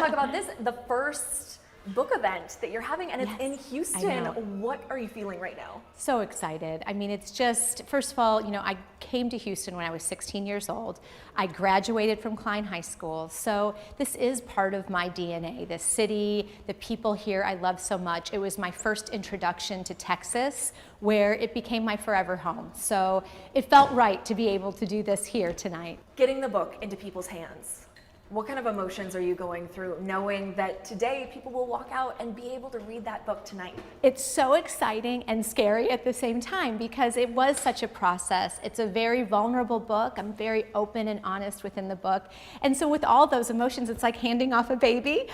talk about this, the first book event that you're having, and it's in Houston. What are you feeling right now? So excited. I mean, it's just, first of all, I came to Houston when I was 16 years old. I graduated from Klein High School. So this is part of my DNA. The city, the people here, I love so much. It was my first introduction to Texas, where it became my forever home. So it felt right to be able to do this here tonight. Getting the book into people's hands. What kind of emotions are you going through knowing that today people will walk out and be able to read that book tonight? It's so exciting and scary at the same time because it was such a process. It's a very vulnerable book. I'm very open and honest within the book. And so with all those emotions, it's like handing off a baby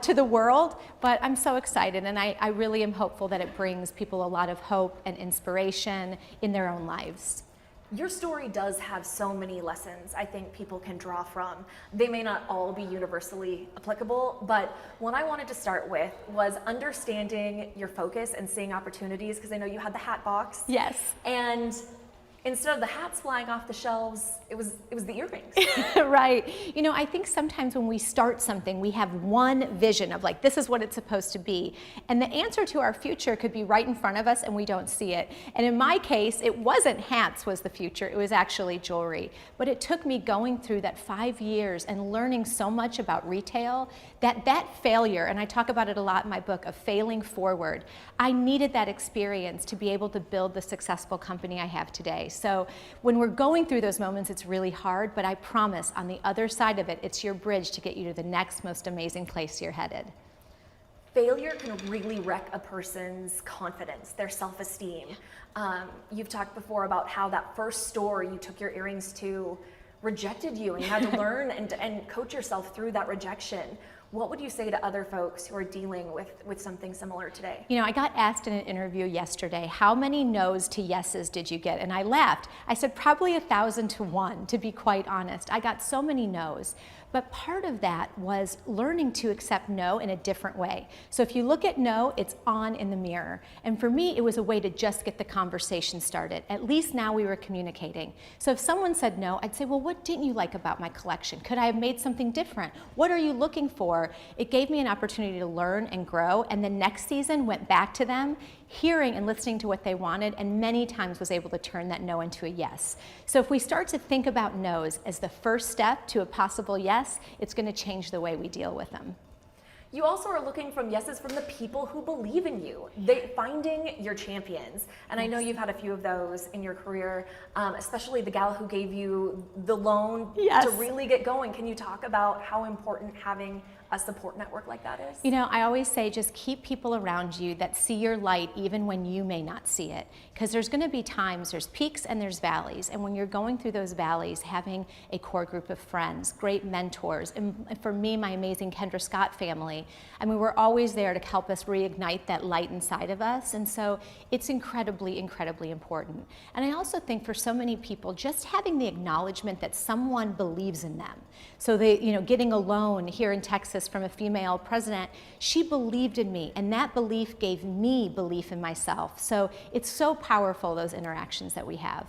to the world. But I'm so excited, and I really am hopeful that it brings people a lot of hope and inspiration in their own lives. Your story does have so many lessons I think people can draw from. They may not all be universally applicable, but one I wanted to start with was understanding your focus and seeing opportunities, because I know you had the hat box. Yes. And instead of the hats flying off the shelves, it was the earrings. Right. I think sometimes when we start something, we have one vision of like, this is what it's supposed to be. And the answer to our future could be right in front of us and we don't see it. And in my case, it wasn't hats was the future, it was actually jewelry. But it took me going through that 5 years and learning so much about retail that failure, and I talk about it a lot in my book, of failing forward, I needed that experience to be able to build the successful company I have today. So when we're going through those moments, it's really hard, but I promise on the other side of it, it's your bridge to get you to the next most amazing place you're headed. Failure can really wreck a person's confidence, their self-esteem. You've talked before about how that first store you took your earrings to rejected you, and you had to learn and coach yourself through that rejection. What would you say to other folks who are dealing with something similar today? I got asked in an interview yesterday, how many no's to yeses did you get? And I laughed. I said, probably 1,000 to 1, to be quite honest. I got so many no's. But part of that was learning to accept no in a different way. So if you look at no, it's on in the mirror. And for me, it was a way to just get the conversation started. At least now we were communicating. So if someone said no, I'd say, well, what didn't you like about my collection? Could I have made something different? What are you looking for? It gave me an opportunity to learn and grow. And the next season went back to them, hearing and listening to what they wanted, and many times was able to turn that no into a yes. So if we start to think about no's as the first step to a possible yes, it's going to change the way we deal with them. You also are looking from yeses from the people who believe in you, finding your champions. And I know you've had a few of those in your career, especially the gal who gave you the loan to really get going. Can you talk about how important having a support network like that is? I always say just keep people around you that see your light even when you may not see it. Because there's going to be times, there's peaks and there's valleys. And when you're going through those valleys, having a core group of friends, great mentors, and for me, my amazing Kendra Scott family, we're always there to help us reignite that light inside of us. And so it's incredibly, incredibly important. And I also think for so many people, just having the acknowledgement that someone believes in them. So getting a loan here in Texas from a female president, she believed in me, and that belief gave me belief in myself. So it's so powerful, those interactions that we have.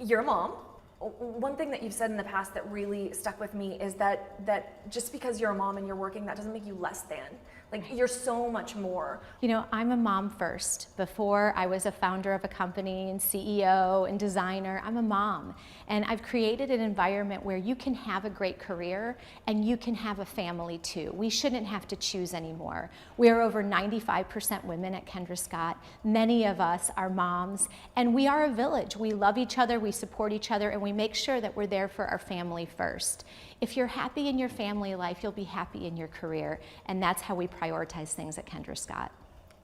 You're a mom. One thing that you've said in the past that really stuck with me is that just because you're a mom and you're working, that doesn't make you less than. Like, you're so much more. I'm a mom first. Before I was a founder of a company and CEO and designer, I'm a mom. And I've created an environment where you can have a great career and you can have a family too. We shouldn't have to choose anymore. We are over 95% women at Kendra Scott. Many of us are moms, and we are a village. We love each other, we support each other, and we make sure that we're there for our family first. If you're happy in your family life, you'll be happy in your career, and that's how we prioritize things at Kendra Scott.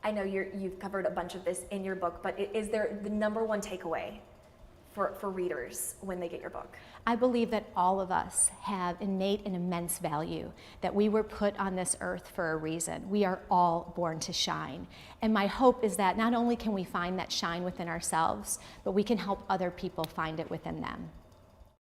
I know you've covered a bunch of this in your book, but is there the number one takeaway for readers when they get your book? I believe that all of us have innate and immense value, that we were put on this earth for a reason. We are all born to shine. And my hope is that not only can we find that shine within ourselves, but we can help other people find it within them.